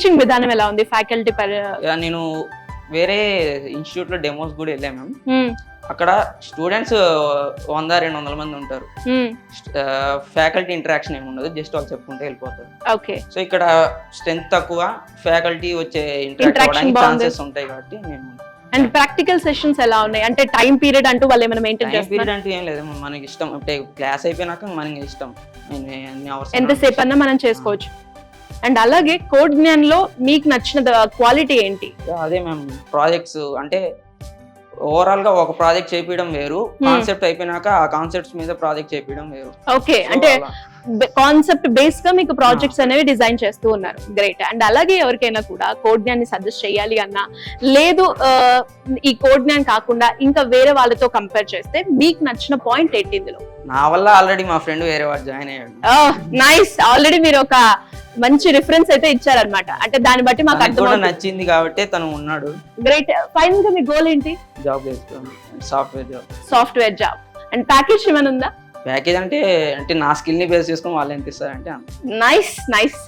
Teaching విధానం ఎలా ఉంది ఫ్యాకల్టీ నేను వేరే ఇన్స్టిట్యూట్ లో డెమోస్ కూడా వెళ్ళాం మ్యామ్. అక్కడ స్టూడెంట్స్ 100-200 మంది ఉంటారు. ఫ్యాకల్టీ ఇంటరాక్షన్ ఏమి ఉండదు, జస్ట్ వాళ్ళు చెప్పుకుంటే వెళ్ళిపోతారు. ఓకే. సో ఇక్కడ స్ట్రెంత్ తక్కువ, ఫ్యాకల్టీ వచ్చే ఇంటరాక్షన్ ఛాన్సెస్ ఉంటాయి కాబట్టి నేను. అండ్ ప్రాక్టికల్ సెషన్స్ ఎలా ఉన్నాయి? అంటే టైం పీరియడ్ అంటూ వాళ్ళు ఏమైనా మెయింటైన్ చేస్తారు? పీరియడ్ అంటే ఏం లేదు, మనకి ఇష్టం. అంటే క్లాస్ అయిపోయినాక మనకి ఇష్టం, ఎంతసేపు అన్నా మనం చేసుకోవచ్చు. అండ్ అలాగే కోడ్ జ్ఞాన్లో మీకు నచ్చిన క్వాలిటీ ఏంటి? అదే మేము ప్రాజెక్ట్స్ అంటే ఓవరాల్ గా ఒక ప్రాజెక్ట్ చేపించడం వేరు, కాన్సెప్ట్ అయిపోయినాక ఆ కాన్సెప్ట్స్ మీద ప్రాజెక్ట్ చేపించడం వేరు. ఓకే, అంటే కాన్సెప్ట్ బేస్ గా మీకు ప్రాజెక్ట్స్ అనేవి డిజైన్ చేస్తూ ఉన్నారు. గ్రేట్. అండ్ అలాగే ఎవరికైనా కూడా కోడ్ జ్ఞాన్ని సజెస్ట్ చేయాలి అన్నా, లేదు ఈ కోడ్ జ్ఞాన్ కాకుండా ఇంకా వేరే వాళ్ళతో కంపేర్ చేస్తే మీకు నచ్చిన పాయింట్ ఏంటి ఇందులో? నా వల్ల ఆల్రెడీ మా ఫ్రెండ్ వేరే వాడు జాయిన్ అయ్యాడు. నైస్, ఆల్రెడీ మీరు ఒక మంచి రిఫరెన్స్ అయితే ఇచ్చారనమాట. అంటే దాన్ని బట్టి మాకు అర్థం నచ్చింది కాబట్టి తను ఉన్నాడు. గ్రేట్. ఫైనల్ గా మీ గోల్ ఏంటి? జాబ్ చేసుకోవాలి, software job. Software job. And package ఏమైనా ఉందా? ప్యాకేజ్ అంటే నా స్కిల్ ని బేస్ చేసుకుని వాళ్ళు ఎంత ఇస్తారంటే. Nice nice.